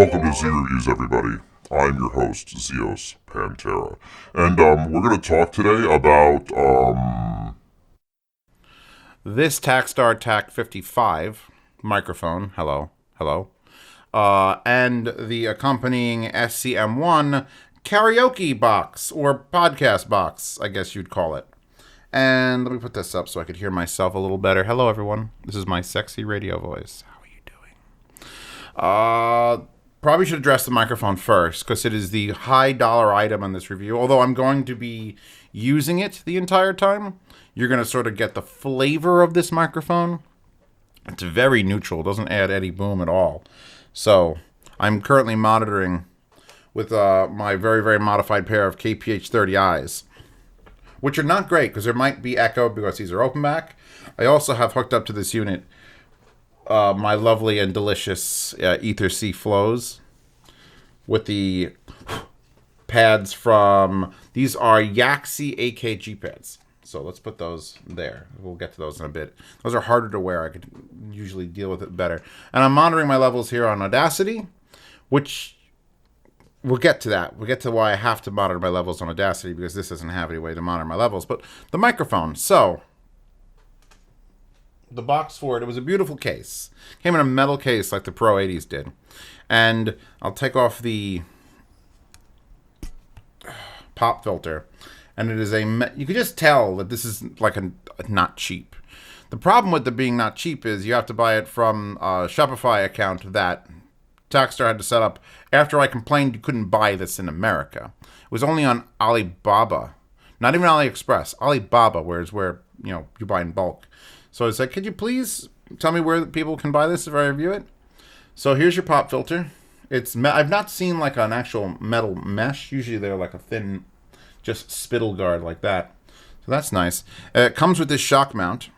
Welcome to Z Reviews, everybody. I'm your host, Zeos Pantera. And we're going to talk today about this Takstar TAK55 microphone, hello, and the accompanying SC-M1 karaoke box, or podcast box, I guess you'd call it. And let me put this up so I could hear myself a little better. Hello, everyone. This is my sexy radio voice. How are you doing? Probably should address the microphone first, because it is the high dollar item on this review. Although I'm going to be using it the entire time, you're going to sort of get the flavor of this microphone. It's very neutral. It doesn't add any boom at all. So I'm currently monitoring with my very, very modified pair of KPH-30Is, which are not great because there might be echo because these are open back. I also have hooked up to this unit my lovely and delicious Ether C flows with the pads from, these are Yaxi AKG pads. So let's put those there. We'll get to those in a bit. Those are harder to wear. I could usually deal with it better. And I'm monitoring my levels here on Audacity, which we'll get to that. We'll get to why I have to monitor my levels on Audacity, because this doesn't have any way to monitor my levels. But the microphone. So the box for it was a beautiful case. Came in a metal case like the Pro 80s did. And I'll take off the pop filter. And it is you can just tell that this is like a not cheap. The problem with it being not cheap is you have to buy it from a Shopify account that Takstar had to set up after I complained you couldn't buy this in America. It was only on Alibaba. Not even AliExpress. Alibaba, where you buy in bulk. So I said, could you please tell me where people can buy this if I review it? So here's your pop filter. I've not seen like an actual metal mesh. Usually they're like a thin, just spittle guard like that. So that's nice. It comes with this shock mount,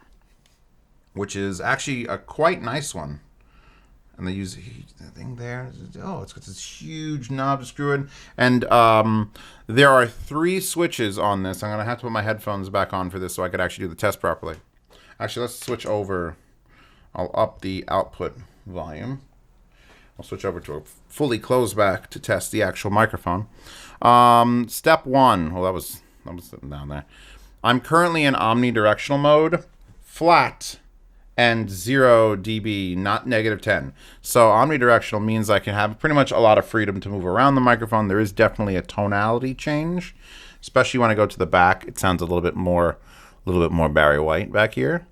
which is actually a quite nice one. And they use the thing there. Oh, it's got this huge knob to screw in. And there are 3 switches on this. I'm going to have to put my headphones back on for this so I could actually do the test properly. Actually, let's switch over. I'll up the output volume. I'll switch over to a fully closed back to test the actual microphone. Step 1. Well, that was sitting down there. I'm currently in omnidirectional mode, flat, and 0 dB, not -10. So omnidirectional means I can have pretty much a lot of freedom to move around the microphone. There is definitely a tonality change, especially when I go to the back. It sounds a little bit more Barry White back here.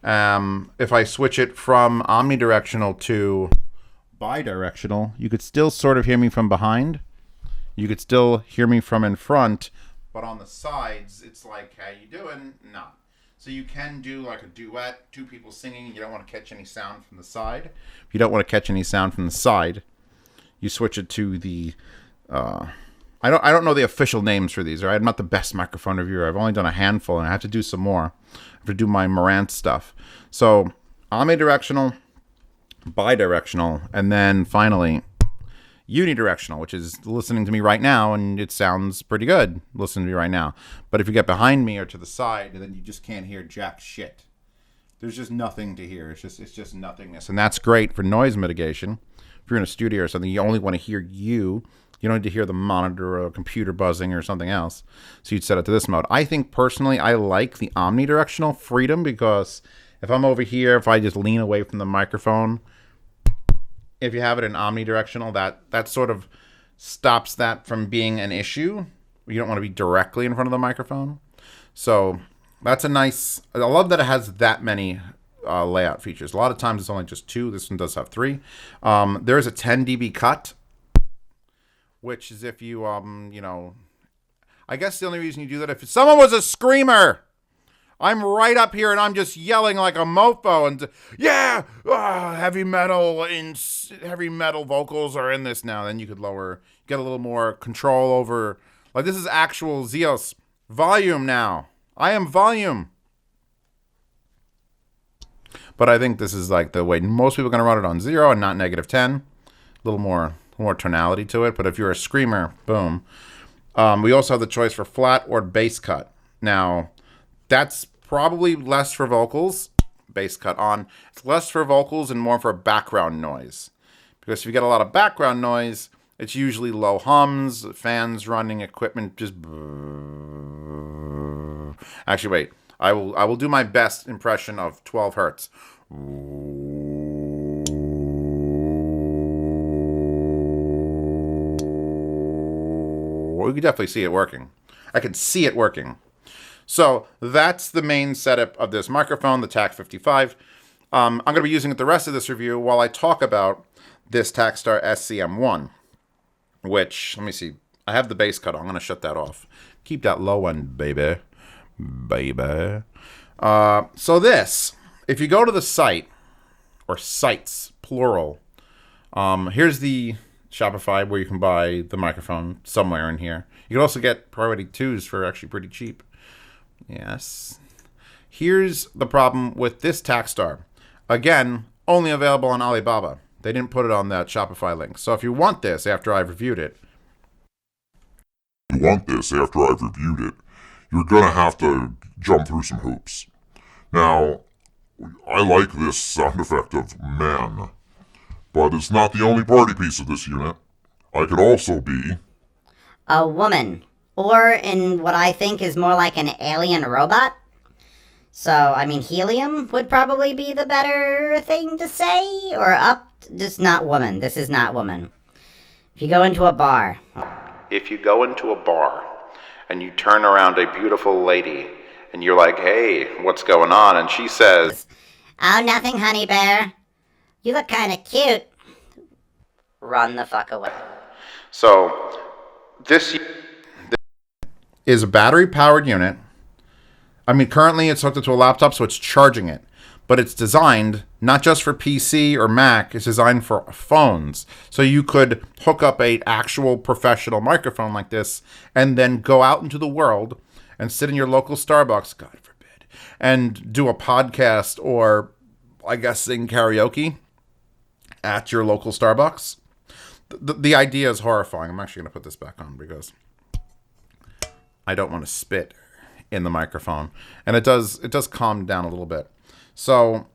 If I switch it from omnidirectional to bidirectional, you could still sort of hear me from behind. You could still hear me from in front, but on the sides, it's like, how you doing? No. So you can do like a duet, 2 people singing, and you don't want to catch any sound from the side. If you don't want to catch any sound from the side, you switch it to the, I don't know the official names for these. Right? I'm not the best microphone reviewer. I've only done a handful, and I have to do some more. I have to do my Marantz stuff. So omnidirectional, bidirectional, and then finally unidirectional, which is listening to me right now, and it sounds pretty good listening to me right now. But if you get behind me or to the side, then you just can't hear jack shit. There's just nothing to hear. It's just nothingness, and that's great for noise mitigation. If you're in a studio or something, you only want to hear you. You don't need to hear the monitor or a computer buzzing or something else. So you'd set it to this mode. I think personally I like the omnidirectional freedom, because if I'm over here, if I just lean away from the microphone, if you have it in omnidirectional, that sort of stops that from being an issue. You don't want to be directly in front of the microphone. So that's a nice, I love that it has that many layout features. A lot of times it's only just 2. This one does have 3. There is a 10 dB cut, which is if you, I guess the only reason you do that, if someone was a screamer, I'm right up here and I'm just yelling like a mofo and heavy metal vocals are in this now. Then you could get a little more control over, like this is actual Zeos volume now. I am volume. But I think this is like the way most people are going to run it on 0 and not -10. A little more tonality to it. But if you're a screamer, boom. We also have the choice for flat or bass cut. Now, that's probably less for vocals. Bass cut on. It's less for vocals and more for background noise. Because if you get a lot of background noise, it's usually low hums, fans running, equipment just... Actually, wait. I will do my best impression of 12 hertz. You can definitely see it working. I can see it working. So that's the main setup of this microphone, the TAK55. I'm going to be using it the rest of this review while I talk about this Takstar SC-M1, which, let me see, I have the bass cut on. I'm going to shut that off. Keep that low end, baby. So this, if you go to the site, or sites, plural, here's the Shopify where you can buy the microphone somewhere in here. You can also get Priority 2s for actually pretty cheap. Yes. Here's the problem with this Takstar. Again, only available on Alibaba. They didn't put it on that Shopify link. So if you want this after I've reviewed it, you're going to have to jump through some hoops. Now, I like this sound effect of man, but it's not the only party piece of this unit. I could also be a woman, or in what I think is more like an alien robot. So, I mean, helium would probably be the better thing to say, or up, just not woman. This is not woman. If you go into a bar and you turn around a beautiful lady and you're like, hey, what's going on? And she says, oh, nothing, honey bear. You look kind of cute. Run the fuck away. So, this is a battery-powered unit. I mean, currently it's hooked up to a laptop, so it's charging it. But it's designed not just for PC or Mac, it's designed for phones. So you could hook up an actual professional microphone like this and then go out into the world and sit in your local Starbucks, God forbid, and do a podcast or, I guess, sing karaoke at your local Starbucks. The idea is horrifying. I'm actually going to put this back on because I don't want to spit in the microphone. And it does calm down a little bit. So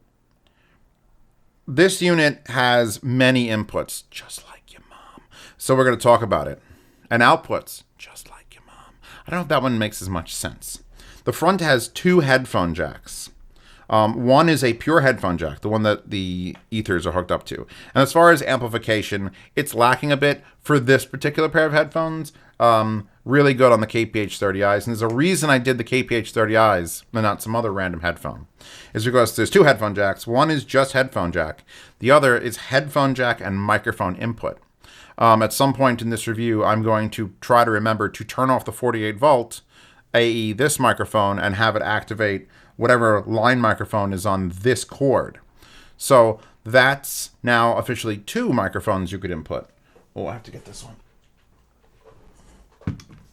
this unit has many inputs, just like your mom. So we're going to talk about it. And outputs, just like your mom. I don't know if that one makes as much sense. The front has 2 headphone jacks. One is a pure headphone jack, the one that the ethers are hooked up to. And as far as amplification, it's lacking a bit for this particular pair of headphones. Really good on the KPH-30Is. And there's a reason I did the KPH-30Is and not some other random headphone. Is because there's 2 headphone jacks. One is just headphone jack. The other is headphone jack and microphone input. At some point in this review, I'm going to try to remember to turn off the 48 volt AE this microphone and have it activate whatever line microphone is on this cord. So that's now officially 2 microphones you could input. Oh, I have to get this one.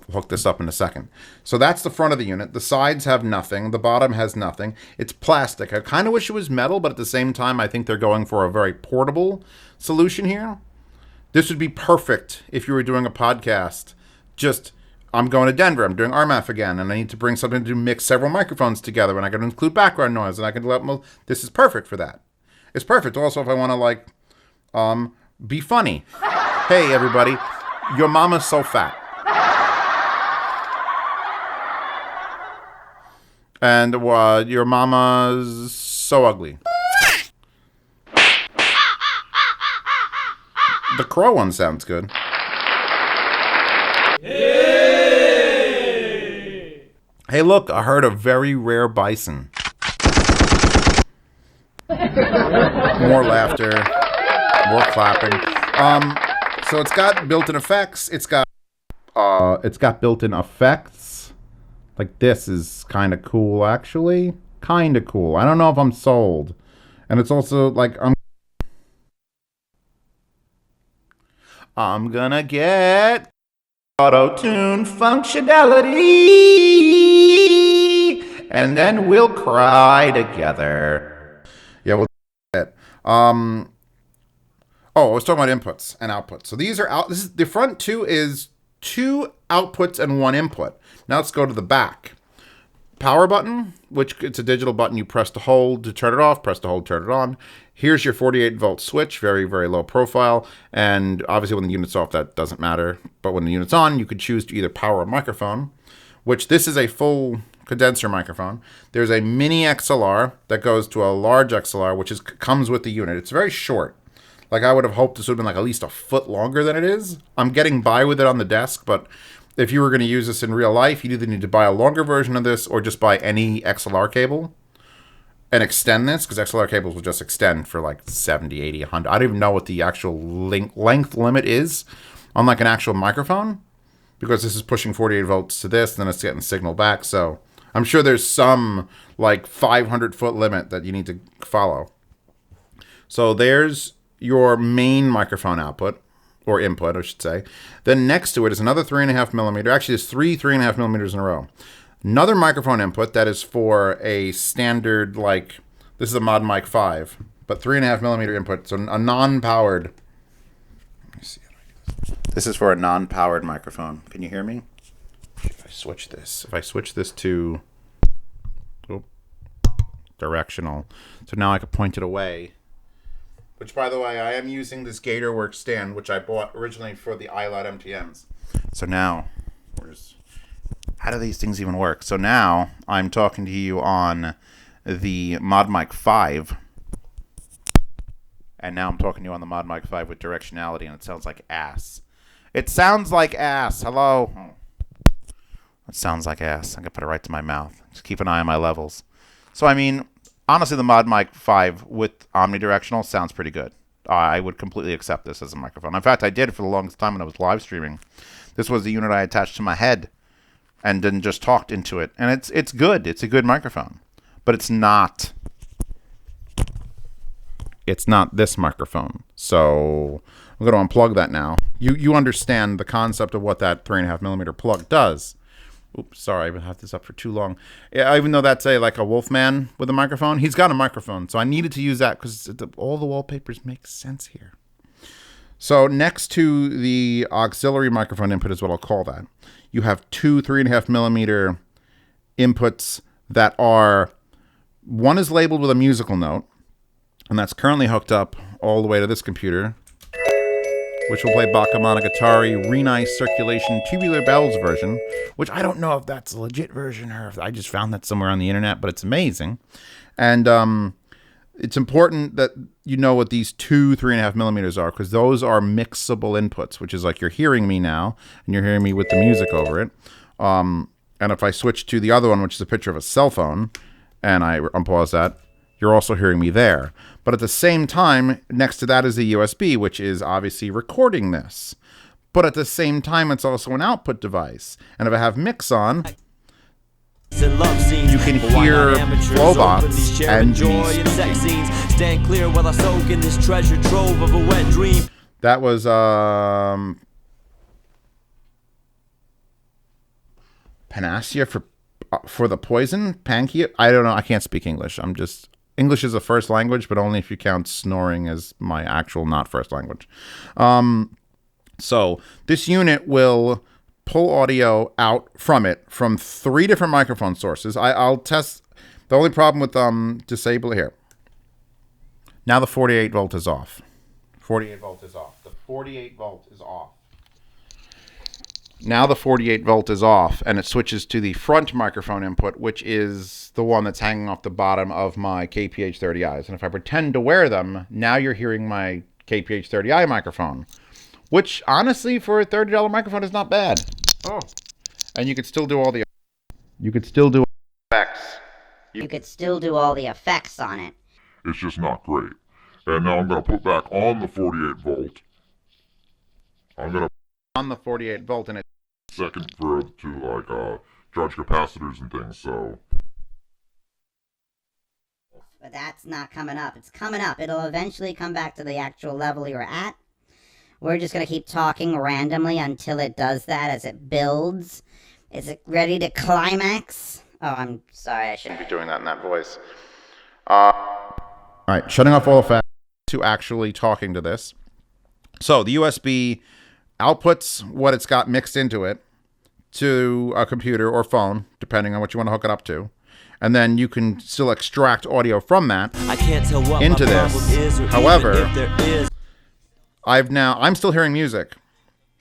We'll hook this up in a second. So that's the front of the unit. The sides have nothing. The bottom has nothing. It's plastic. I kind of wish it was metal, but at the same time, I think they're going for a very portable solution here. This would be perfect if you were doing a podcast. Just, I'm going to Denver. I'm doing RMAF again, and I need to bring something to mix several microphones together, and I can include background noise, and I can let them. This is perfect for that. It's perfect also if I want to, be funny. Hey, everybody, your mama's so fat. And your mama's so ugly. The crow one sounds good. Hey, look, I heard a very rare bison. More laughter, more clapping. So it's got built-in effects. It's got built-in effects. Like this is kind of cool, actually. Kind of cool. I don't know if I'm sold. And it's also like I'm gonna get auto-tune functionality, and then we'll cry together. Yeah, we'll do it. I was talking about inputs and outputs. So these are out. This is the front 2 is 2 outputs and 1 input. Now let's go to the back. power button, which it's a digital button you press to hold to turn it off, press to hold, turn it on. Here's your 48 volt switch, very, very low profile. And obviously when the unit's off, that doesn't matter. But when the unit's on, you could choose to either power a microphone, which this is a full condenser microphone. There's a mini XLR that goes to a large XLR, which comes with the unit. It's very short. Like I would have hoped this would have been like at least a foot longer than it is. I'm getting by with it on the desk, but if you were going to use this in real life, you'd either need to buy a longer version of this or just buy any XLR cable and extend this, because XLR cables will just extend for like 70, 80, 100. I don't even know what the actual length limit is on like an actual microphone, because this is pushing 48 volts to this, and then it's getting signal back. So I'm sure there's some like 500-foot limit that you need to follow. So there's your main microphone output, or input, I should say. Then next to it is another 3.5 millimeter. Actually, there's three 3.5 millimeters in a row. Another microphone input that is for a standard, like, this is a Mod Mic 5, but 3.5 millimeter input, so a non-powered. Let me see how do I do this. This is for a non-powered microphone. Can you hear me? If I switch this to directional, so now I can point it away. Which, by the way, I am using this Gatorworks stand, which I bought originally for the iLoud MTMs. So now, how do these things even work? So now, I'm talking to you on the Mod Mic 5. And now I'm talking to you on the Mod Mic 5 with directionality, and it sounds like ass. It sounds like ass. Hello? It sounds like ass. I'm going to put it right to my mouth. Just keep an eye on my levels. So, I mean, honestly, the Mod Mic 5 with omnidirectional sounds pretty good. I would completely accept this as a microphone. In fact, I did for the longest time when I was live streaming. This was the unit I attached to my head and then just talked into it. And it's good. It's a good microphone. But it's not this microphone. So I'm going to unplug that now. You understand the concept of what that 3.5 millimeter plug does. Oops, sorry, I've been having this up for too long. Yeah, even though that's like a Wolfman with a microphone, he's got a microphone. So I needed to use that because all the wallpapers make sense here. So next to the auxiliary microphone input is what I'll call that. You have two 3.5 millimeter inputs that are, one is labeled with a musical note, and that's currently hooked up all the way to this computer, which will play Bach-a-Monogatari, Renai Circulation, Tubular Bells version, which I don't know if that's a legit version or if I just found that somewhere on the internet, but it's amazing. And it's important that you know what these two 3.5 millimeters are, because those are mixable inputs, which is like you're hearing me now, and you're hearing me with the music over it. And if I switch to the other one, which is a picture of a cell phone, and I unpause that, you're also hearing me there. But at the same time, next to that is a USB, which is obviously recording this. But at the same time, it's also an output device. And if I have mix on, you can hear Flowbots and stand clear while I soak in this treasure trove of a wet dream. That was Panacea for the poison, Pankia. I don't know. I can't speak English. English is a first language, but only if you count snoring as my actual not first language. So this unit will pull audio out from it from 3 different microphone sources. I'll test. The only problem with disable here. Now the 48 volt is off. 48 volt is off. The 48 volt is off. Now the 48 volt is off, and it switches to the front microphone input, which is the one that's hanging off the bottom of my KPH-30Is. And if I pretend to wear them, now you're hearing my KPH-30i microphone, which honestly for a $30 microphone is not bad. Oh, and you could still do all the effects. You could still do all the effects on it. It's just not great. And now I'm going to put back on the 48 volt. I'm going to on the 48 volt, and it's second for to charge capacitors and things. So, but that's not coming up. It's coming up. It'll eventually come back to the actual level you're at. We're just gonna keep talking randomly until it does that. As it builds, is it ready to climax? Oh, I'm sorry. I shouldn't be doing that in that voice. All right, shutting off all effects to actually talking to this. So the USB outputs what it's got mixed into it to a computer or phone, depending on what you want to hook it up to. And then you can still extract audio from that I can't tell what into my this. problem is, or However, even if there is. I'm still hearing music.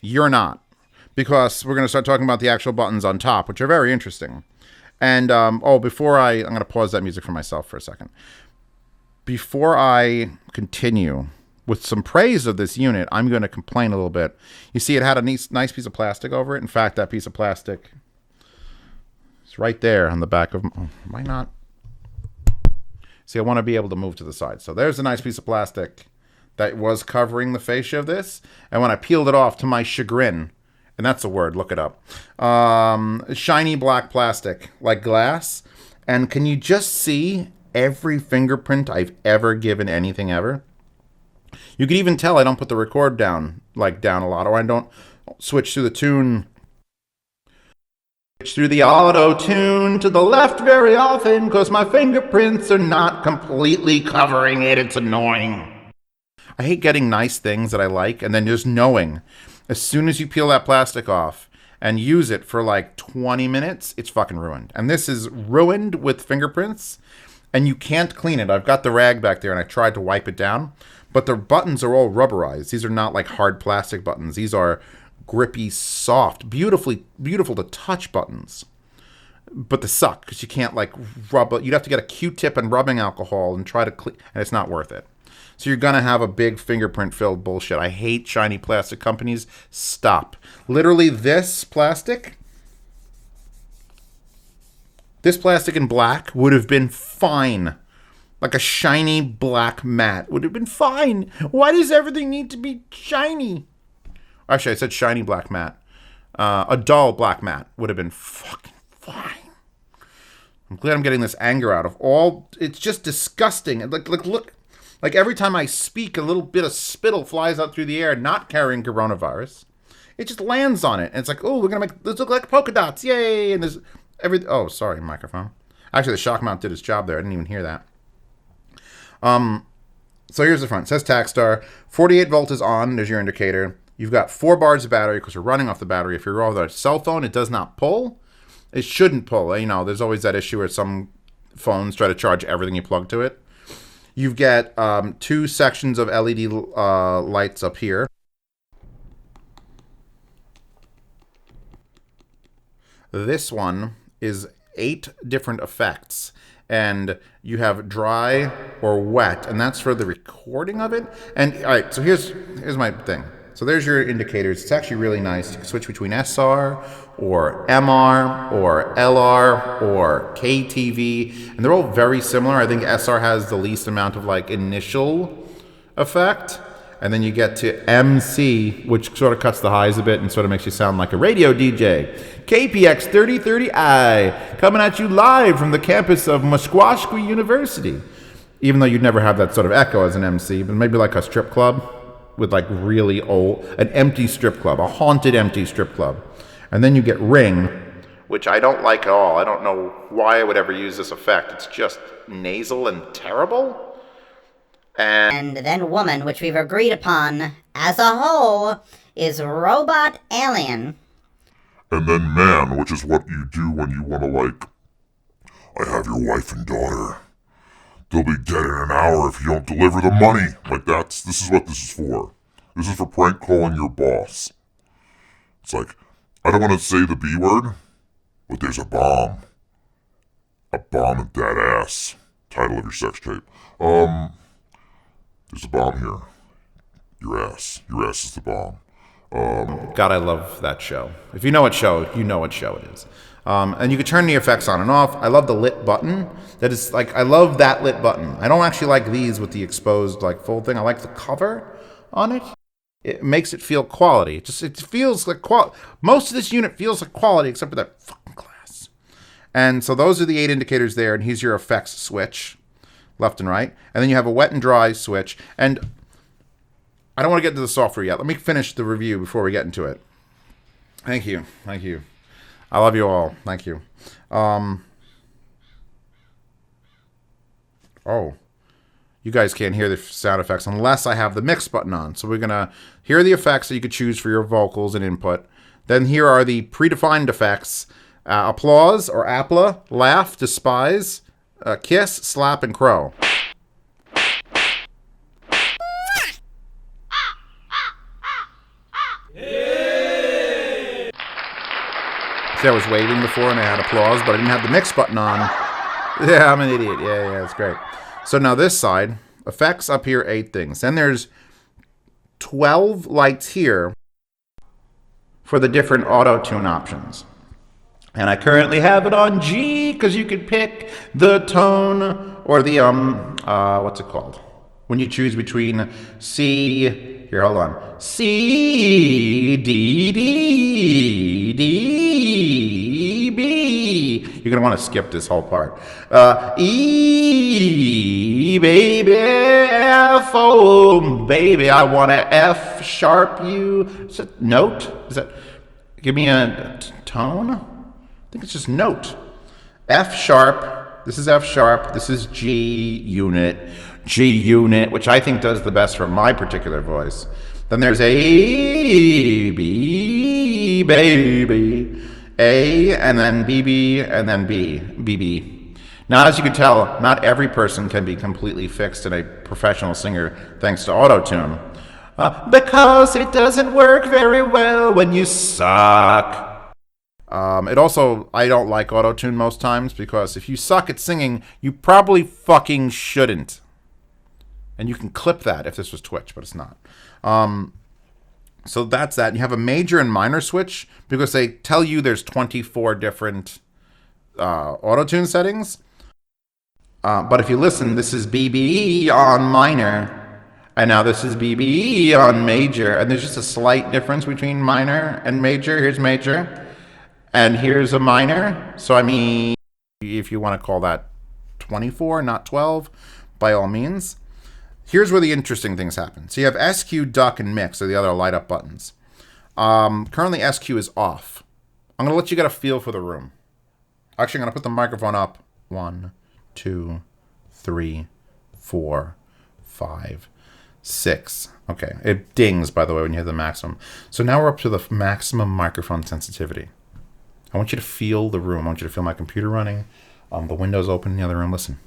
You're not. Because we're going to start talking about the actual buttons on top, which are very interesting. And, I'm going to pause that music for myself for a second. Before I continue with some praise of this unit, I'm going to complain a little bit. You see, it had a nice piece of plastic over it. In fact, that piece of plastic is right there on the back of... Oh, am I not? See, I want to be able to move to the side. So there's a nice piece of plastic that was covering the fascia of this. And when I peeled it off, to my chagrin, and that's a word, look it up, shiny black plastic, like glass. And can you just see every fingerprint I've ever given anything ever? You can even tell I don't put the record down a lot, or I don't switch through the tune. Switch through the auto tune to the left very often, because my fingerprints are not completely covering it. It's annoying. I hate getting nice things that I like, and then just knowing as soon as you peel that plastic off and use it for like 20 minutes, it's fucking ruined. And this is ruined with fingerprints, and you can't clean it. I've got the rag back there, and I tried to wipe it down, but the buttons are all rubberized. These are not like hard plastic buttons. These are grippy, soft, beautiful to touch buttons. But they suck because you can't like rub it. You'd have to get a Q-tip and rubbing alcohol and try to clean, and it's not worth it. So you're going to have a big fingerprint-filled bullshit. I hate shiny plastic companies. Stop. Literally, this plastic in black would have been fine. Like a shiny black mat would have been fine. Why does everything need to be shiny? Actually, I said shiny black mat. A dull black mat would have been fucking fine. I'm glad I'm getting this anger out of all. It's just disgusting. Look. Like every time I speak, a little bit of spittle flies out through the air, not carrying coronavirus. It just lands on it. And it's like, oh, we're going to make this look like polka dots. Yay. And there's oh, sorry, microphone. Actually, the shock mount did its job there. I didn't even hear that. So here's the front. It says Takstar. 48 volt is on. There's your indicator. You've got 4 bars of battery because you're running off the battery. If you're on a cell phone, it does not pull. It shouldn't pull. You know, there's always that issue where some phones try to charge everything you plug to it. You've got 2 sections of LED lights up here. This one is 8 different effects. And you have dry or wet, and that's for the recording of it. And all right, so here's my thing. So there's your indicators. It's actually really nice. You can switch between SR or MR or LR or KTV, and they're all very similar. I think SR has the least amount of like initial effect, and then you get to MC, which sort of cuts the highs a bit and sort of makes you sound like a radio DJ. KPX 3030i, coming at you live from the campus of Musquashqui University. Even though you'd never have that sort of echo as an MC, but maybe like a strip club with like really old, an empty strip club, a haunted empty strip club. And then you get ring, which I don't like at all. I don't know why I would ever use this effect. It's just nasal and terrible. And then woman, which we've agreed upon as a whole, is robot alien. And then man, which is what you do when you want to like, I have your wife and daughter. They'll be dead in an hour if you don't deliver the money. Like this is what this is for. This is for prank calling your boss. It's like, I don't want to say the B word, but there's a bomb. A bomb in that ass. Title of your sex tape. There's a bomb here. Your ass. Your ass is the bomb. God, I love that show. If you know what show, you know what show it is. And you can turn the effects on and off. I love the lit button. That is like, I love that lit button. I don't actually like these with the exposed like full thing. I like the cover on it. It makes it feel quality. It feels like quality. Most of this unit feels like quality except for that fucking glass. And so those are the 8 indicators there. And here's your effects switch, left and right. And then you have a wet and dry switch. And I don't want to get into the software yet. Let me finish the review before we get into it. Thank you. I love you all. Thank you. Oh, you guys can't hear the sound effects unless I have the mix button on. So we're going to hear the effects that you could choose for your vocals and input. Then here are the predefined effects. Applause or apla, laugh, despise, kiss, slap, and crow. See, I was waving before and I had applause, but I didn't have the mix button on. Yeah, I'm an idiot. Yeah, that's great. So now this side, effects up here, 8 things. Then there's 12 lights here for the different auto-tune options. And I currently have it on G because you could pick the tone or the, what's it called? When you choose between C, here, hold on. C, D, D, D, B. You're going to want to skip this whole part. E, baby, F, oh, baby, I want to F sharp you. Is it note? Is that, give me a tone? I think it's just note. F sharp. This is F sharp. This is G unit. G unit, which I think does the best for my particular voice. Then there's A, B, baby. A, and then BB, and then B, BB. Now, as you can tell, not every person can be completely fixed in a professional singer thanks to auto-tune. Because it doesn't work very well when you suck. It also, I don't like auto-tune most times because if you suck at singing, you probably fucking shouldn't. And you can clip that if this was Twitch, but it's not. So that's that. You have a major and minor switch because they tell you there's 24 different auto-tune settings. But if you listen, this is BBE on minor. And now this is BBE on major. And there's just a slight difference between minor and major. Here's major. And here's a minor. So, I mean, if you want to call that 24, not 12, by all means. Here's where the interesting things happen. So you have SQ, duck, and mix are the other light up buttons. Currently SQ is off. I'm going to let you get a feel for the room. Actually, I'm going to put the microphone up. 1, 2, 3, 4, 5, 6. Okay, it dings, by the way, when you hit the maximum. So now we're up to the maximum microphone sensitivity. I want you to feel the room. I want you to feel my computer running. The windows open in the other room. Listen.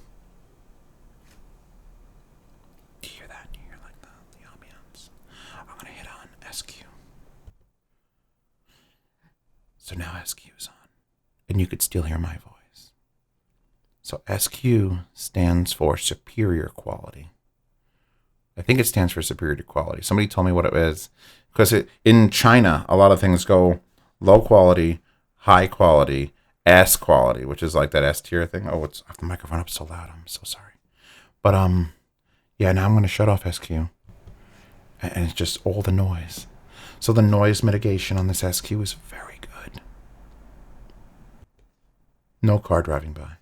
Do you hear that? Do you hear like the ambiance? I'm going to hit on SQ. So now SQ is on. And you could still hear my voice. So SQ stands for superior quality. I think it stands for superior quality. Somebody told me what it is. Because in China, a lot of things go low quality, high quality, S quality, which is like that S tier thing. Oh, it's the microphone up so loud. I'm so sorry. But yeah, now I'm going to shut off SQ. And it's just all the noise. So the noise mitigation on this SQ is very good. No car driving by.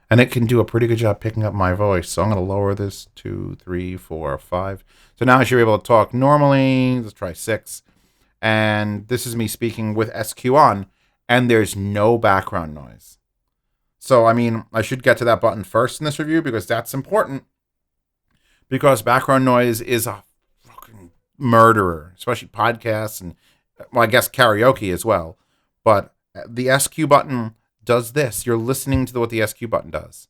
And it can do a pretty good job picking up my voice. So I'm going to lower this 2, 3, 4, 5. So now I should be able to talk normally. Let's try 6. And this is me speaking with SQ on. And there's no background noise. So, I mean, I should get to that button first in this review because that's important. Because background noise is a fucking murderer, especially podcasts and, well, I guess karaoke as well. But the SQ button does this. You're listening to what the SQ button does.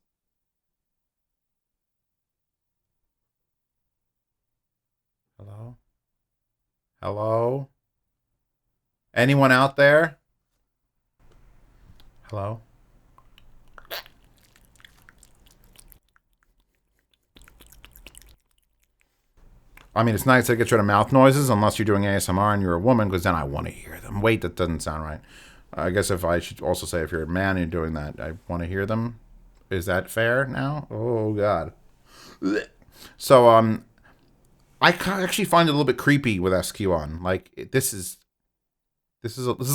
Hello? Hello? Anyone out there? Hello? I mean, it's nice to get rid of mouth noises unless you're doing ASMR and you're a woman, because then I want to hear them. Wait, that doesn't sound right. I guess if I should also say if you're a man and you're doing that, I want to hear them. Is that fair now? Oh, God. So, I actually find it a little bit creepy with SQ on. Like, this is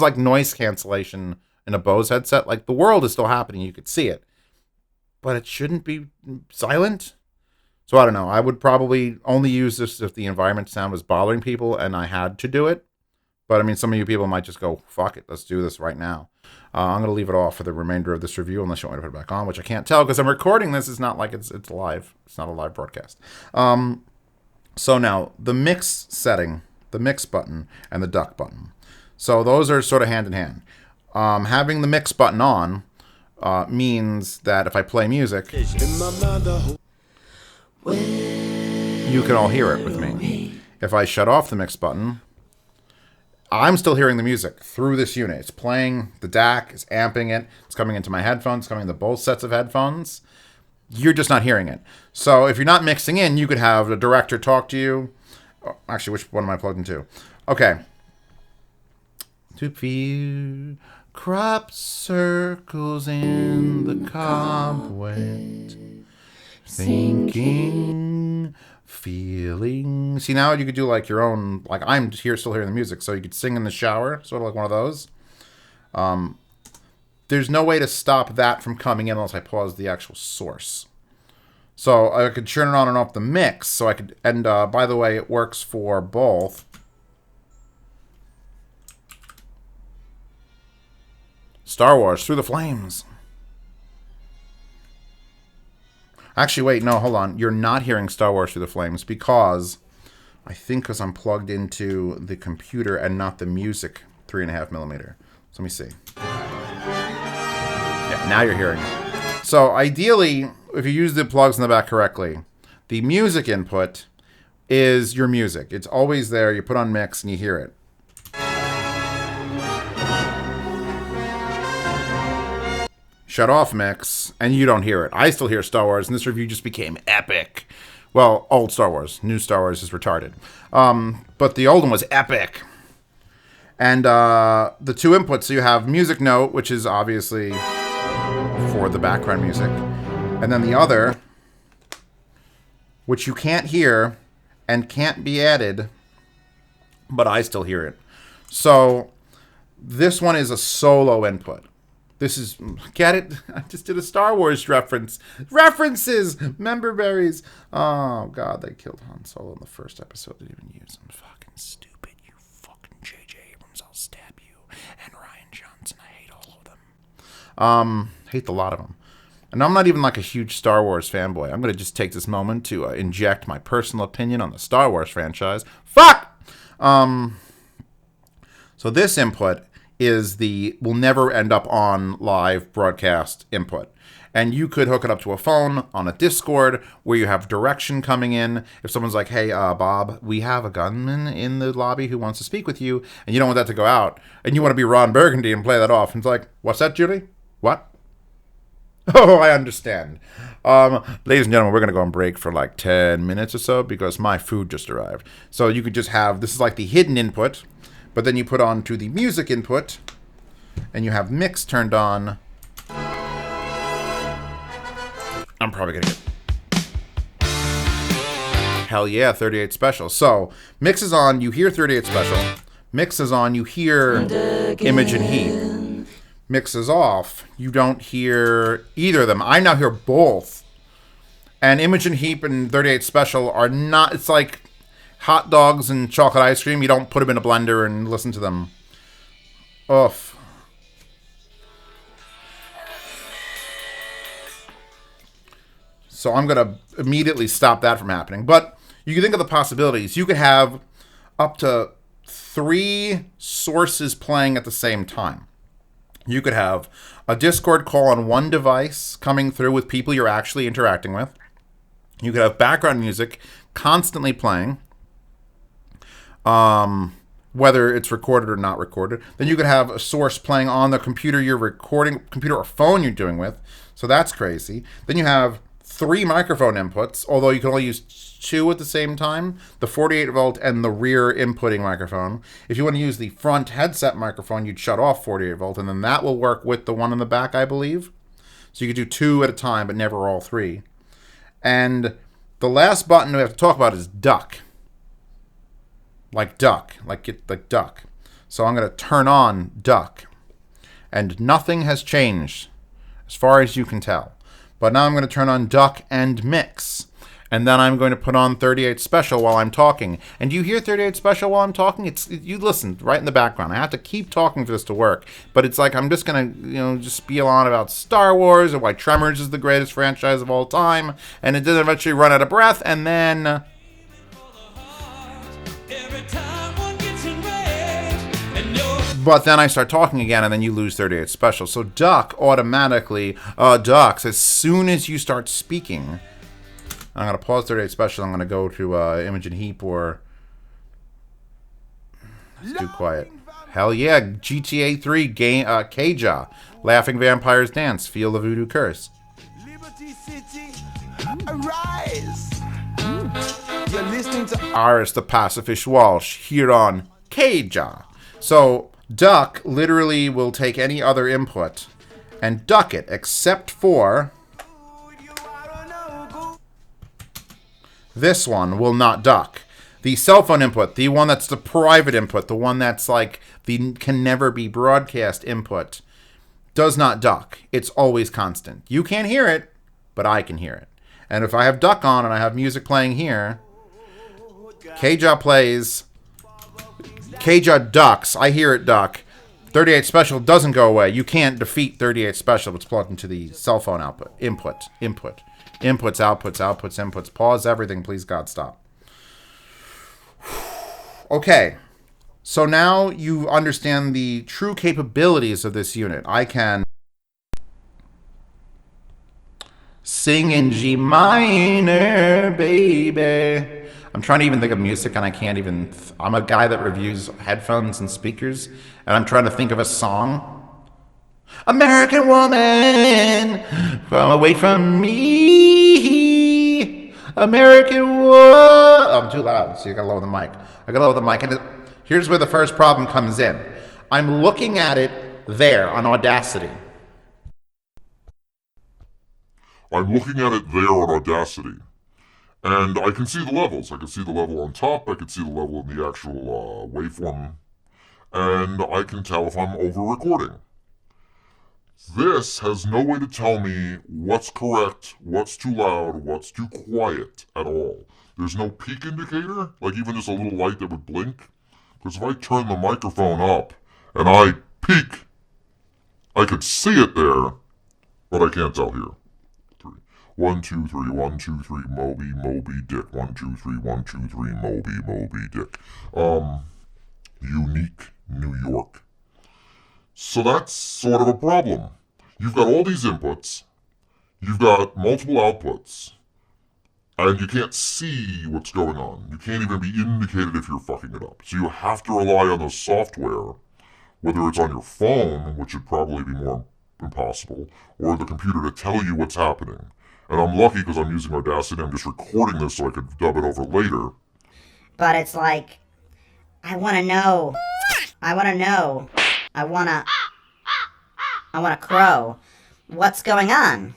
like noise cancellation in a Bose headset. Like, the world is still happening. You could see it. But it shouldn't be silent. So I don't know. I would probably only use this if the environment sound was bothering people and I had to do it. But I mean, some of you people might just go, fuck it, let's do this right now. I'm going to leave it off for the remainder of this review unless you want me to put it back on, which I can't tell because I'm recording this. It's not like it's live. It's not a live broadcast. So now, the mix setting, the mix button, and the duck button. So those are sort of hand in hand. Having the mix button on means that if I play music, you can all hear it with me. If I shut off the mix button, I'm still hearing the music through this unit. It's playing the DAC, it's amping it, it's coming into my headphones, coming into both sets of headphones. You're just not hearing it. So if you're not mixing in, you could have the director talk to you. Oh, actually, which one am I plugged into? Okay. To view crop circles in the cobweb, thinking, feeling. See, now you could do like your own, like I'm here still hearing the music, so you could sing in the shower, sort of like one of those. There's no way to stop that from coming in unless I pause the actual source. So I could turn it on and off the mix, so I could, and by the way, it works for both. Star Wars Through the Flames. Actually, wait, no, hold on. You're not hearing Star Wars Through the Flames because because I'm plugged into the computer and not the music 3.5 millimeter. So let me see. Yeah, now you're hearing it. So ideally, if you use the plugs in the back correctly, the music input is your music. It's always there. You put on mix and you hear it. Shut off mix, and you don't hear it. I still hear Star Wars, and this review just became epic. Well, old Star Wars. New Star Wars is retarded. But the old one was epic. And the two inputs, so you have music note, which is obviously for the background music. And then the other, which you can't hear and can't be added, but I still hear it. So this one is a solo input. This is, get it? I just did a Star Wars reference. References! Member berries. Oh, God, they killed Han Solo in the first episode. They didn't even use him. Fucking stupid. You fucking J.J. Abrams, I'll stab you. And Rian Johnson, I hate all of them. Hate a lot of them. And I'm not even like a huge Star Wars fanboy. I'm going to just take this moment to inject my personal opinion on the Star Wars franchise. Fuck! So this input is will never end up on live broadcast input. And you could hook it up to a phone on a Discord where you have direction coming in. If someone's like, hey, Bob, we have a gunman in the lobby who wants to speak with you, and you don't want that to go out, and you want to be Ron Burgundy and play that off. And it's like, what's that, Julie? What? Oh, I understand. Ladies and gentlemen, we're going to go on break for like 10 minutes or so because my food just arrived. So you could just have, this is like the hidden input, but then you put on to the music input, and you have mix turned on. I'm probably going to get... Hell yeah, 38 Special. So, mix is on, you hear 38 Special. Mix is on, you hear Image and Heat. Mix is off, you don't hear either of them. I now hear both. And Image and Heat and 38 Special are not... It's like hot dogs and chocolate ice cream. You don't put them in a blender and listen to them. Oof. So I'm going to immediately stop that from happening. But you can think of the possibilities. You could have up to 3 sources playing at the same time. You could have a Discord call on one device coming through with people you're actually interacting with. You could have background music constantly playing. Whether it's recorded or not recorded. Then you could have a source playing on the computer you're recording, computer or phone you're doing with. So that's crazy. Then you have 3 microphone inputs, although you can only use 2 at the same time. The 48 volt and the rear inputting microphone. If you want to use the front headset microphone, you'd shut off 48 volt, and then that will work with the one in the back, I believe. So you could do 2 at a time, but never all 3. And the last button we have to talk about is duck. Like duck, like duck. So I'm going to turn on duck. And nothing has changed as far as you can tell. But now I'm going to turn on duck and mix. And then I'm going to put on 38 Special while I'm talking. And do you hear 38 Special while I'm talking? You listen right in the background. I have to keep talking for this to work. But it's like I'm just going to, just spiel on about Star Wars and why Tremors is the greatest franchise of all time. And it doesn't eventually run out of breath. And then... But then I start talking again, and then you lose 38 special. So duck automatically ducks as soon as you start speaking. I'm going to pause 38 special. I'm going to go to Imogen Heap or... It's too quiet. Hell yeah, GTA 3 game Kaja. Laughing Vampires Dance. Feel the Voodoo Curse. Liberty City, arise. You're listening to Aris the Pacifist Walsh here on Kaja. So, duck literally will take any other input and duck it, except for this one will not duck. The cell phone input, the one that's the private input, the one that's like the can never be broadcast input, does not duck. It's always constant. You can't hear it, but I can hear it. And if I have duck on and I have music playing here, Kaja plays, Kaja ducks, I hear it duck. 38 special doesn't go away. You can't defeat 38 special. It's plugged into the cell phone output. Inputs, outputs. Pause everything, please God, stop. Okay, so now you understand the true capabilities of this unit. I can sing in G minor, baby. I'm trying to even think of music, and I can't even... I'm a guy that reviews headphones and speakers, and I'm trying to think of a song. American Woman, from away from me. American Woman. I'm too loud, so you gotta lower the mic. I gotta lower the mic, and here's where the first problem comes in. I'm looking at it there on Audacity. I'm looking at it there on Audacity. And I can see the levels. I can see the level on top. I can see the level in the actual waveform. And I can tell if I'm over-recording. This has no way to tell me what's correct, what's too loud, what's too quiet at all. There's no peak indicator, like even just a little light that would blink. Because if I turn the microphone up and I peak, I could see it there, but I can't tell here. 1, 2, 3, 1, 2, 3, Moby, Dick. 1, 2, 3, 1, 2, 3, Moby, Dick. Unique New York. So that's sort of a problem. You've got all these inputs, you've got multiple outputs, and you can't see what's going on. You can't even be indicated if you're fucking it up. So you have to rely on the software, whether it's on your phone, which would probably be more impossible, or the computer to tell you what's happening. And I'm lucky because I'm using Audacity. I'm just recording this so I could dub it over later. But it's like, I want to know. I want to crow. What's going on?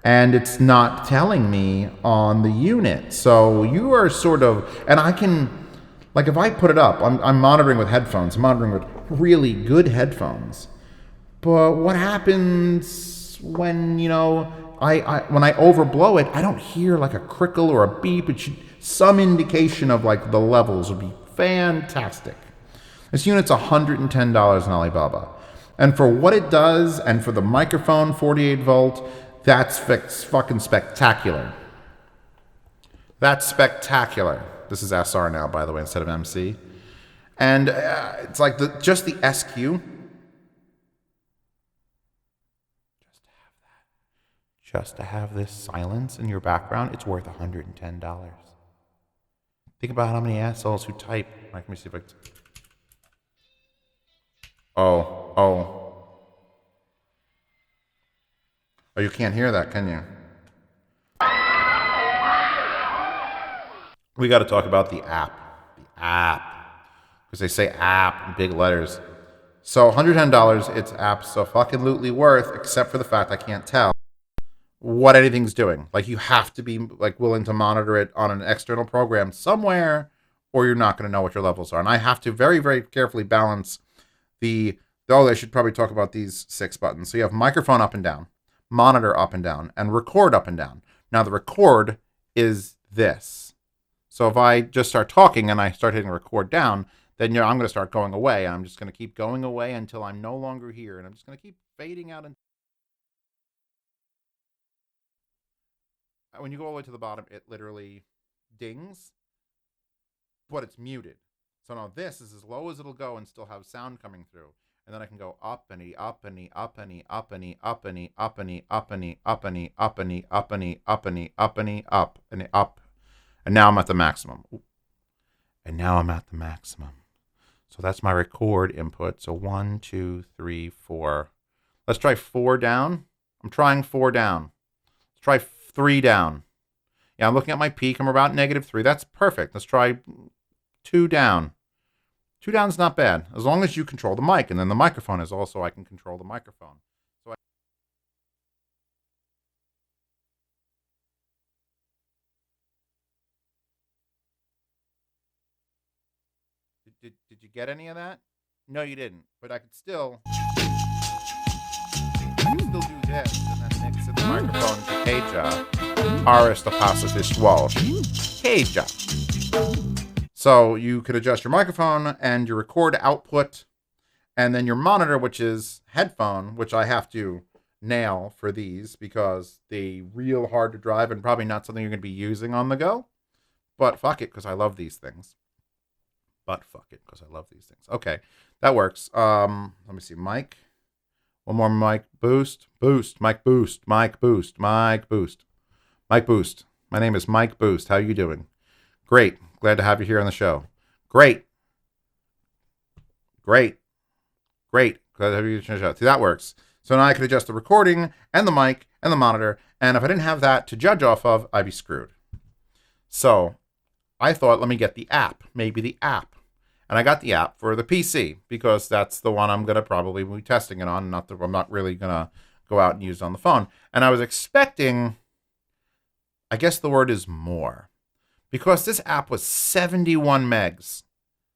And it's not telling me on the unit. So you are sort of, and I can, like if I put it up, I'm monitoring with headphones, I'm monitoring with really good headphones. But what happens when, you know, when I overblow it, I don't hear like a crickle or a beep. It should, some indication of like the levels would be fantastic. This unit's $110 in Alibaba. And for what it does, and for the microphone, 48 volt, that's fucking spectacular. That's spectacular. This is SR now, by the way, instead of MC. And it's like just the SQ. Just to have this silence in your background, it's worth $110. Think about how many assholes who type. Let me see if I... Oh, you can't hear that, can you? We got to talk about the app. The app. Because they say app in big letters. So $110, it's abso-fucking-lutely worth, except for the fact I can't tell what anything's doing. Like, you have to be like willing to monitor it on an external program somewhere, or you're not going to know what your levels are. And I have to very, very carefully balance the... Oh, I should probably talk about these 6 buttons. So you have microphone up and down, monitor up and down, and record up and down. Now the record is this. So if I just start talking and I start hitting record down, then I'm going to start going away. I'm just going to keep going away until I'm no longer here. And I'm just going to keep fading out. And when you go all the way to the bottom, it literally dings, but it's muted. So now this is as low as it'll go and still have sound coming through. And then I can go up and up and up and up and up and up and up and up and up and up and up and up and up and up. And now I'm at the maximum. And now I'm at the maximum. So that's my record input. So 1, 2, 3, 4. Let's try 4 down. I'm trying 4 down. Let's try 3 down. Yeah, I'm looking at my peak. I'm about -3. That's perfect. Let's try 2 down. 2 down's not bad, as long as you control the mic. And then the microphone is also, I can control the microphone. So Did you get any of that? No, you didn't. But I could still do this and then mix in the microphone to Keja. Aris the pacifist Walsh. Keja. So you could adjust your microphone and your record output, and then your monitor, which is headphone, which I have to nail for these because they real hard to drive and probably not something you're going to be using on the go. But fuck it, because I love these things. Okay, that works. Let me see. Mic. One more mic boost. Mic boost. My name is Mike Boost. How are you doing? Great. Glad to have you here on the show. Great. Glad to have you on the show. See, that works. So now I can adjust the recording and the mic and the monitor. And if I didn't have that to judge off of, I'd be screwed. So I thought, let me get the app. Maybe the app. And I got the app for the PC because that's the one I'm going to probably be testing it on. I'm not really going to go out and use it on the phone. And I was expecting, I guess the word is more. Because this app was 71 megs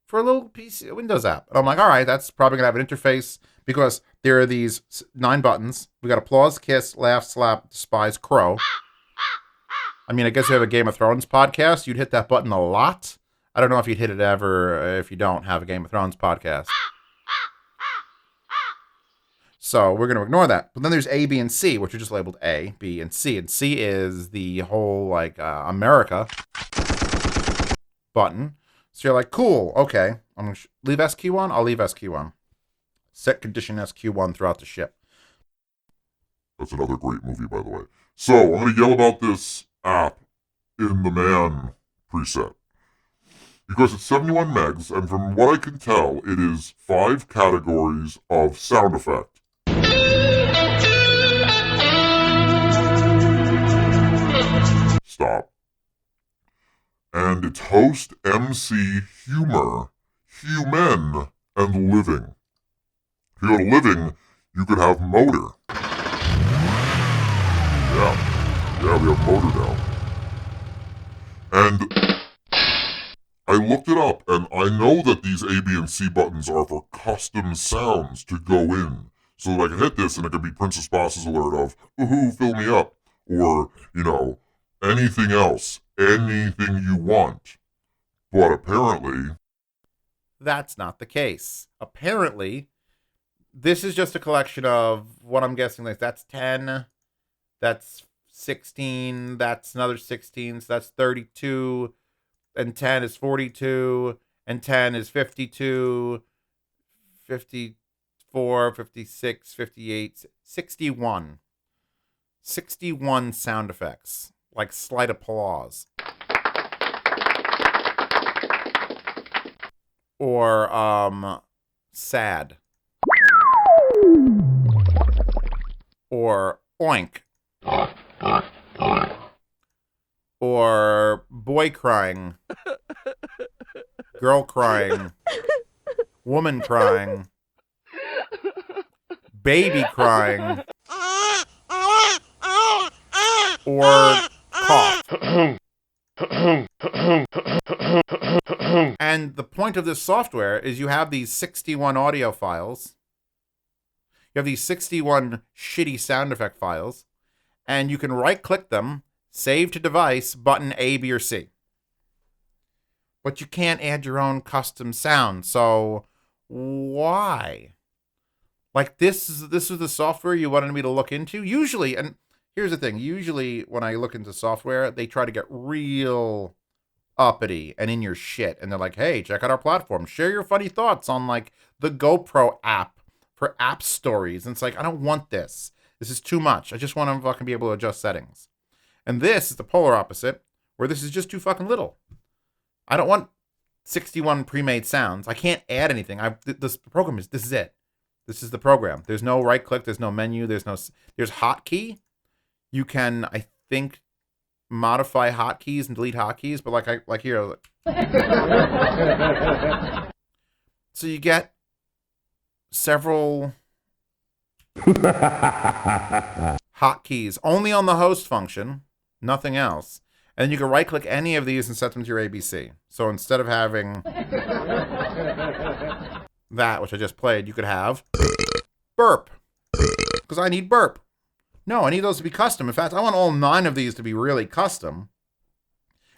for a little PC Windows app. And I'm like, all right, that's probably going to have an interface because there are these 9 buttons. We got applause, kiss, laugh, slap, despise, crow. I mean, I guess you have a Game of Thrones podcast. You'd hit that button a lot. I don't know if you'd hit it ever if you don't have a Game of Thrones podcast. So we're going to ignore that. But then there's A, B, and C, which are just labeled A, B, and C. And C is the whole, America button. So you're like, cool, okay. I'm going to leave SQ1? I'll leave SQ1. Set condition SQ1 throughout the ship. That's another great movie, by the way. So, I'm going to yell about this app in the man preset. Because it's 71 megs, and from what I can tell, it is 5 categories of sound effect. Stop. And it's host, MC, humor, human, and living. If you go to living, you could have motor. Yeah, we have motor now. And I looked it up, and I know that these A, B, and C buttons are for custom sounds to go in. So that I can hit this, and it could be Princess Boss's alert of, woohoo, fill me up. Or, anything else. Anything you want. But apparently, that's not the case. Apparently, this is just a collection of what I'm guessing, that's 10, that's 16, that's another 16, so that's 32, and 10 is 42, and 10 is 52, 54, 56, 58, 61. 61 sound effects, like slight applause. Or, sad. Or oink. Or boy crying. Girl crying. Woman crying. Baby crying. Or cough. And the point of this software is you have these 61 audio files. You have these 61 shitty sound effect files, and you can right-click them, save to device, button A, B, or C. But you can't add your own custom sound, so why? Like, this is the software you wanted me to look into? Usually, and here's the thing, usually when I look into software, they try to get real uppity and in your shit. And they're like, hey, check out our platform. Share your funny thoughts on like the GoPro app for app stories. And it's like, I don't want this. This is too much. I just want to fucking be able to adjust settings. And this is the polar opposite, where this is just too fucking little. I don't want 61 pre-made sounds. I can't add anything. This program is, this is it. This is the program. There's no right click. There's no menu. There's hotkey. You can, I think, modify hotkeys and delete hotkeys, but like here. So you get several hotkeys only on the host function, nothing else. And you can right click any of these and set them to your ABC. So instead of having that, which I just played, you could have burp. Because I need burp. No, I need those to be custom. In fact, I want all 9 of these to be really custom.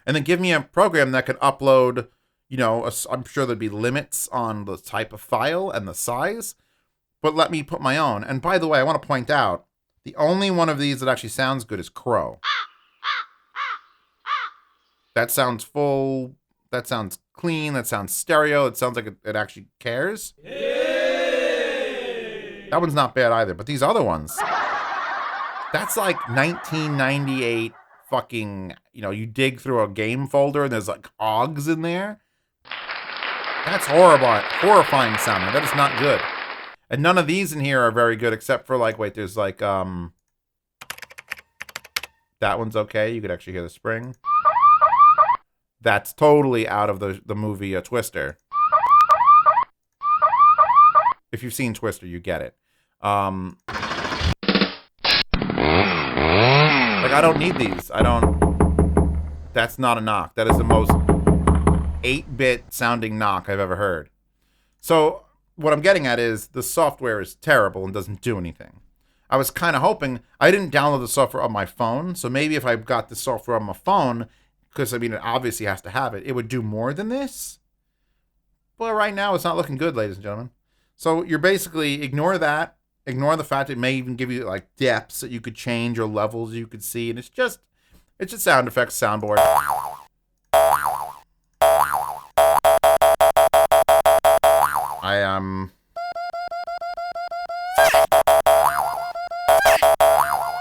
And then give me a program that could upload, I'm sure there'd be limits on the type of file and the size. But let me put my own. And by the way, I want to point out, the only one of these that actually sounds good is Crow. That sounds full. That sounds clean. That sounds stereo. It sounds like it actually cares. Yay! That one's not bad either. But these other ones, that's like 1998 fucking, you dig through a game folder and there's like OGs in there. That's horrifying sounding. That is not good. And none of these in here are very good except for there's that one's okay. You could actually hear the spring. That's totally out of the movie Twister. If you've seen Twister, you get it. I don't need these. That's not a knock. That is the most 8-bit sounding knock I've ever heard. So what I'm getting at is the software is terrible and doesn't do anything. I was kind of hoping, I didn't download the software on my phone, so maybe if I got the software on my phone, because it obviously has to have it, it would do more than this. But right now it's not looking good, ladies and gentlemen. So you're basically, ignore that. Ignore the fact it may even give you depths that you could change or levels you could see. And it's just sound effects soundboard.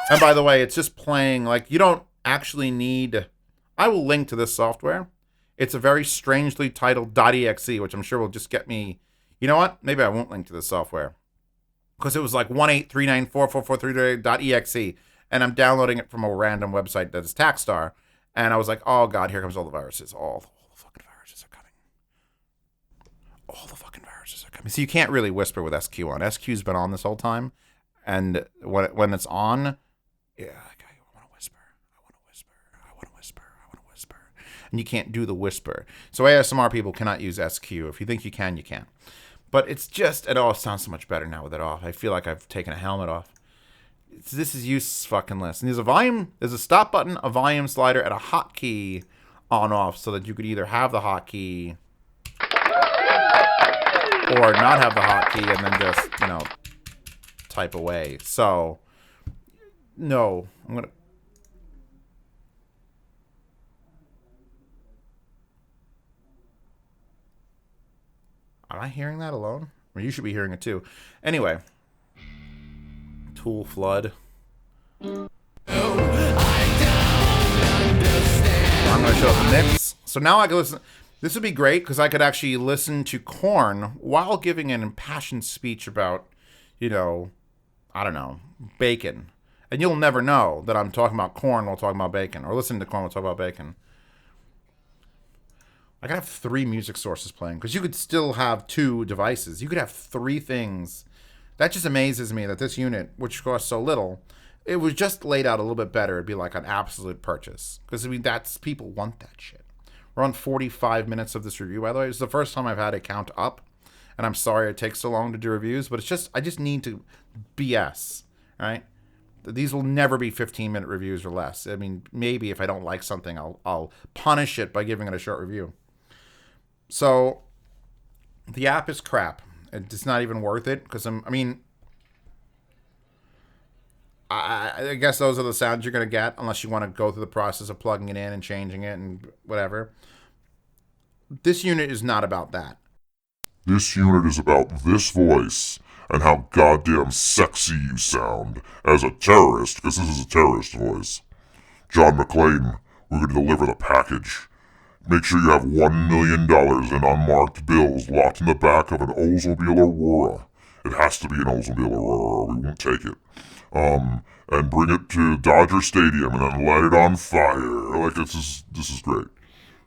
And by the way, it's just playing, you don't actually need, I will link to this software. It's a very strangely titled .exe, which I'm sure will just get me, you know what? Maybe I won't link to this software. Because it was 183944433.exe, and I'm downloading it from a random website that is Takstar, and I was like, oh god, here comes all the viruses. All the fucking viruses are coming. All the fucking viruses are coming. So you can't really whisper with SQ on. SQ's been on this whole time, and when it's on, yeah, I want to whisper. And you can't do the whisper. So ASMR people cannot use SQ. If you think you can, you can. But it's just, it sounds so much better now with it off. I feel like I've taken a helmet off. This is useless fucking list. And there's a stop button, a volume slider, and a hotkey on off so that you could either have the hotkey or not have the hotkey and then just, type away. So, no, I'm going to. Am I hearing that alone? Or you should be hearing it too. Anyway. Tool flood. I'm going to show up the mix. So now I can listen. This would be great because I could actually listen to Korn while giving an impassioned speech about, I don't know, bacon. And you'll never know that I'm talking about Korn while talking about bacon. Or listening to Korn while talking about bacon. I could have 3 music sources playing because you could still have 2 devices. You could have 3 things. That just amazes me that this unit, which costs so little, it was just laid out a little bit better. It'd be like an absolute purchase because people want that shit. We're on 45 minutes of this review, by the way. It's the first time I've had it count up, and I'm sorry it takes so long to do reviews, but I just need to BS, right? These will never be 15-minute reviews or less. I mean, maybe if I don't like something, I'll punish it by giving it a short review. So, the app is crap. It's not even worth it because I guess those are the sounds you're going to get unless you want to go through the process of plugging it in and changing it and whatever. this unit is not about that. This unit is about this voice and how goddamn sexy you sound as a terrorist, because this is a terrorist voice. John McClane, we're going to deliver the package. Make sure you have $1 million in unmarked bills locked in the back of an Oldsmobile Aurora. It has to be an Oldsmobile Aurora, we won't take it. And bring it to Dodger Stadium and then light it on fire. Like, this is great.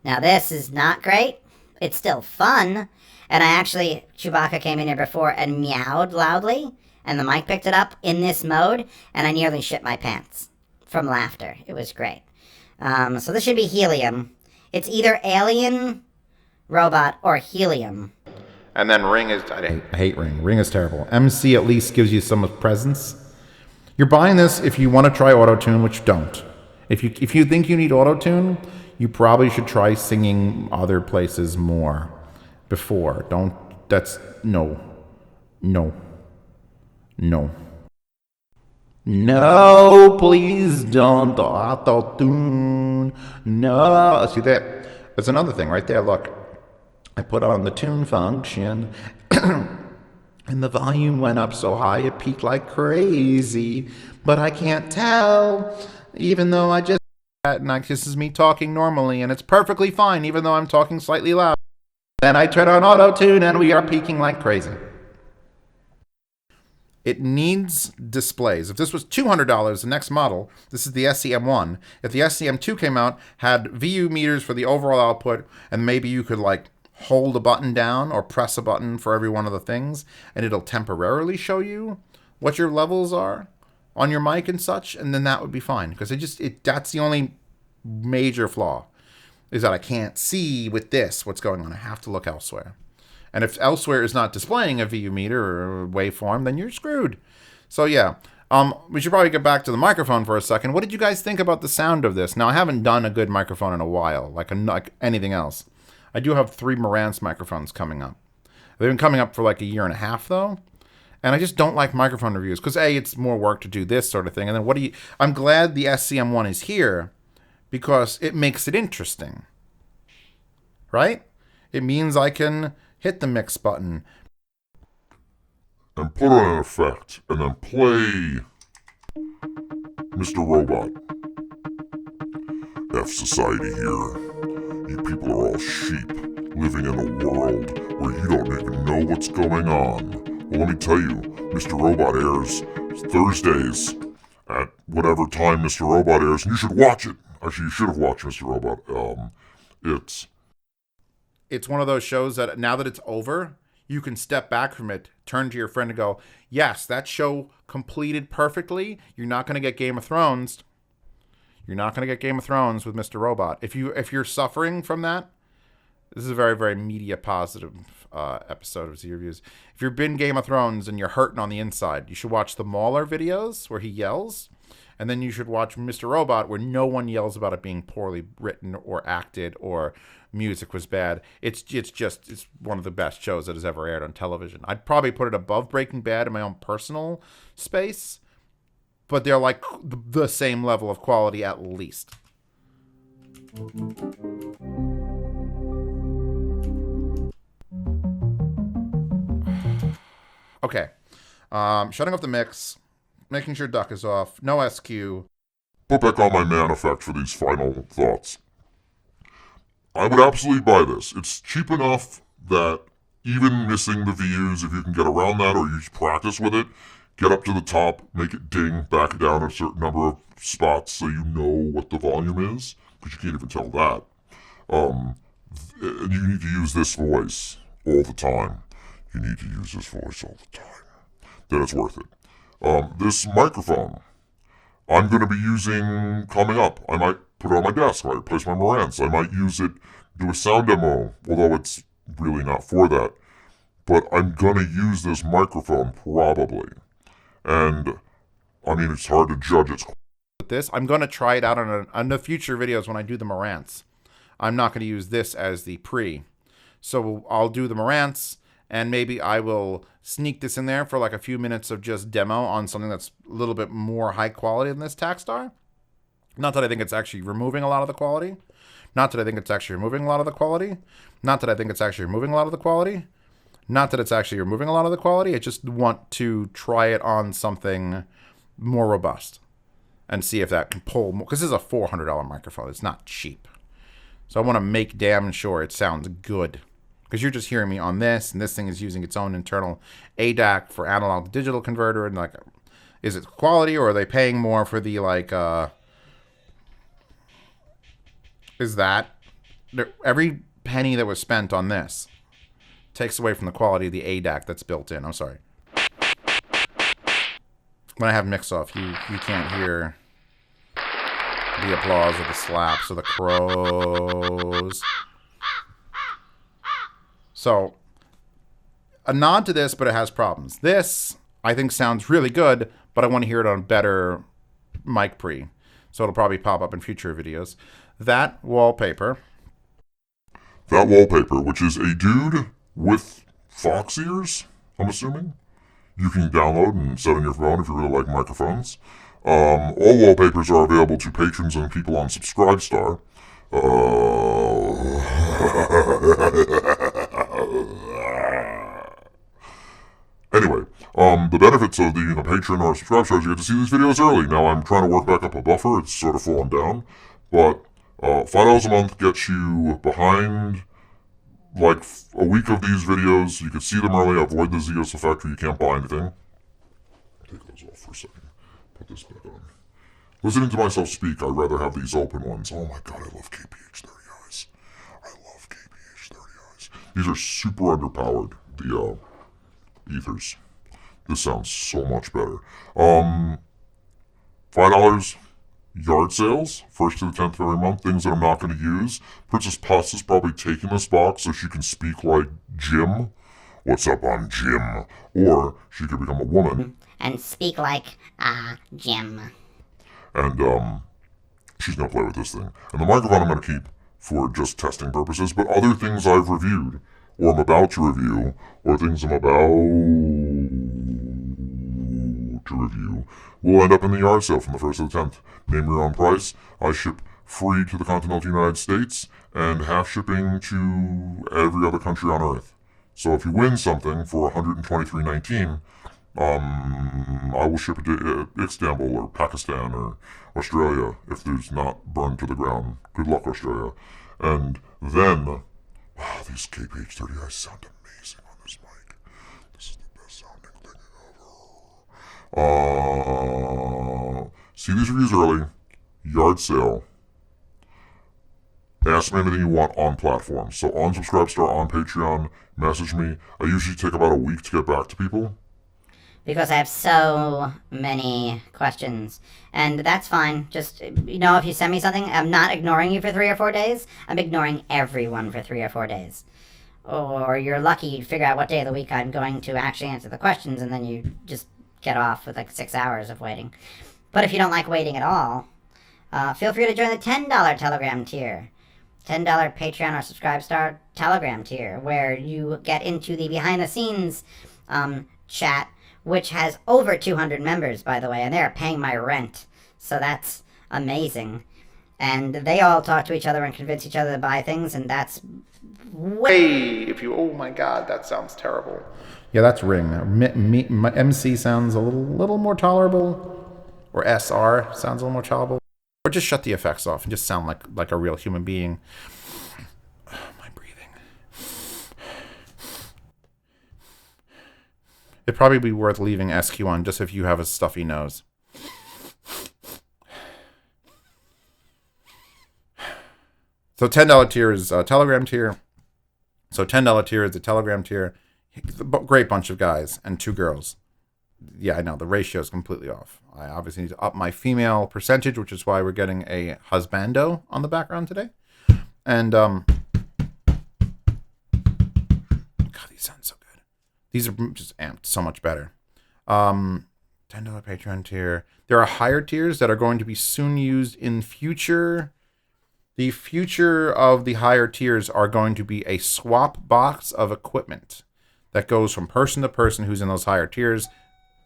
Now, this is not great. It's still fun. And Chewbacca came in here before and meowed loudly, and the mic picked it up in this mode, and I nearly shit my pants from laughter. It was great. So this should be helium. It's either alien, robot, or helium. And then Ring is... I hate Ring. Ring is terrible. MC at least gives you some presence. You're buying this if you want to try auto-tune, which don't. If you think you need auto-tune, you probably should try singing other places more before. Don't... That's... No. No. No. No, please don't auto-tune. No. See that? That's another thing right there. Look. I put on the tune function, and the volume went up so high it peaked like crazy. But I can't tell, even though I just... And this is me talking normally, and it's perfectly fine, even though I'm talking slightly loud. Then I turn on auto-tune, and we are peaking like crazy. It needs displays. If this was $200, the next model, this is the SC-M1. If the SC-M2 came out, had VU meters for the overall output, and maybe you could, like, hold a button down or press a button for every one of the things, and it'll temporarily show you what your levels are on your mic and such, and then that would be fine. Because that's the only major flaw, is that I can't see with this what's going on. I have to look elsewhere. And if elsewhere is not displaying a VU meter or a waveform, then you're screwed. So yeah, we should probably get back to the microphone for a second. What did you guys think about the sound of this? Now, I haven't done a good microphone in a while, like anything else. I do have 3 Marantz microphones coming up. They've been coming up for like a year and a half, though. And I just don't like microphone reviews because, A, it's more work to do this sort of thing. And then I'm glad the SC-M1 is here because it makes it interesting. Right? It means I can hit the mix button. And put on an effect, and then play Mr. Robot. F society here. You people are all sheep, living in a world where you don't even know what's going on. Well, let me tell you, Mr. Robot airs Thursdays at whatever time Mr. Robot airs, and you should watch it. Actually, you should have watched Mr. Robot. It's one of those shows that now that it's over, you can step back from it, turn to your friend and go, yes, that show completed perfectly. You're not going to get Game of Thrones. You're not going to get Game of Thrones with Mr. Robot. If you're suffering from that, this is a very, very media positive episode of Z Reviews. If you've been Game of Thrones and you're hurting on the inside, you should watch the Mauler videos where he yells. And then you should watch Mr. Robot where no one yells about it being poorly written or acted or music was bad. It's one of the best shows that has ever aired on television. I'd probably put it above Breaking Bad in my own personal space. But they're like the same level of quality at least. Okay. Shutting off the mix. Making sure duck is off. No SQ. Put back on my man effect for these final thoughts. I would absolutely buy this. It's cheap enough that even missing the VUs, if you can get around that or you just practice with it, get up to the top, make it ding, back down a certain number of spots so you know what the volume is, because you can't even tell that. And you need to use this voice all the time. You need to use this voice all the time. Then it's worth it. This microphone, I'm going to be using coming up. I might put it on my desk. I might replace my Marantz. I might use it, do a sound demo, although it's really not for that. But I'm going to use this microphone probably. And, I mean, it's hard to judge its... With this, I'm going to try it out on the future videos when I do the Marantz. I'm not going to use this as the pre. So I'll do the Marantz, and maybe I will sneak this in there for like a few minutes of just demo on something that's a little bit more high quality than this Takstar. Not that I think it's actually removing a lot of the quality. Not that I think it's actually removing a lot of the quality. Not that I think it's actually removing a lot of the quality. Not that it's actually removing a lot of the quality. I just want to try it on something more robust and see if that can pull more. Because this is a $400 microphone. It's not cheap. So I want to make damn sure it sounds good. Because you're just hearing me on this, and this thing is using its own internal ADAC for analog to digital converter. And like, is it quality, or are they paying more for the like? Is that every penny that was spent on this takes away from the quality of the ADAC that's built in? I'm sorry. When I have mix off, you can't hear the applause or the slaps or the crows. So, a nod to this, but it has problems. This, I think, sounds really good, but I want to hear it on better mic pre. So it'll probably pop up in future videos. That wallpaper, which is a dude with fox ears, I'm assuming, you can download and set on your phone if you really like microphones. All wallpapers are available to patrons and people on Subscribestar. Anyway, the benefits of being a patron or a subscriber is you get to see these videos early. Now I'm trying to work back up a buffer. It's sort of fallen down. But $5 a month gets you behind like a week of these videos. You can see them early. Avoid the Zeus effect where you can't buy anything. Take those off for a second. Put this back on. Listening to myself speak, I'd rather have these open ones. Oh my god, I love KPH30Is. I love KPH30Is. These are super underpowered, the ethers. This sounds so much better. $5 yard sales, 1st to the 10th of every month, things that I'm not going to use. Princess Pasta's probably taking this box so she can speak like Jim. What's up on Jim? Or she could become a woman. And speak like, Jim. And, she's going to play with this thing. And the microphone I'm going to keep for just testing purposes, but other things I've reviewed, or I'm about to review, or things I'm about to review, will end up in the yard sale from the 1st to the 10th. Name your own price. I ship free to the continental United States, and half shipping to every other country on Earth. So if you win something for $123.19, I will ship it to Istanbul or Pakistan or Australia if there's not burned to the ground. Good luck, Australia. And then, wow, these KPH30Is sound amazing on this mic. This is the best sounding thing ever. See these reviews early. Yard sale. Ask me anything you want on platforms. So on Subscribestar, on Patreon, message me. I usually take about a week to get back to people. Because I have so many questions. And that's fine. Just, if you send me something, I'm not ignoring you for 3 or 4 days. I'm ignoring everyone for 3 or 4 days. Or you're lucky you figure out what day of the week I'm going to actually answer the questions, and then you just get off with like 6 hours of waiting. But if you don't like waiting at all, feel free to join the $10 Telegram tier. $10 Patreon or Subscribestar Telegram tier, where you get into the behind-the-scenes chat, which has over 200 members, by the way, and they're paying my rent. So that's amazing. And they all talk to each other and convince each other to buy things, and that's way... oh my god, that sounds terrible. Yeah, that's Ring. My MC sounds a little more tolerable, or SR sounds a little more tolerable. Or just shut the effects off and just sound like a real human being. My breathing. It'd probably be worth leaving SQ on just if you have a stuffy nose. So $10 tier is a Telegram tier. So $10 tier is the Telegram tier. Great bunch of guys and 2 girls. Yeah, I know, the ratio is completely off. I obviously need to up my female percentage, which is why we're getting a husbando on the background today. And, God, these sound so good. These are just amped so much better. $10 Patreon tier. There are higher tiers that are going to be soon used in future. The future of the higher tiers are going to be a swap box of equipment that goes from person to person who's in those higher tiers.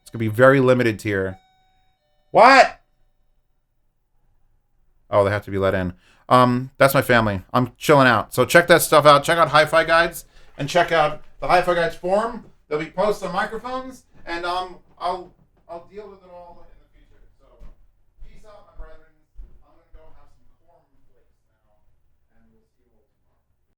It's going to be very limited tier. What? Oh, they have to be let in. That's my family. I'm chilling out. So check that stuff out. Check out Hi-Fi Guides and check out the Hi-Fi Guides forum. There'll be posts on microphones, and I'll deal with it all.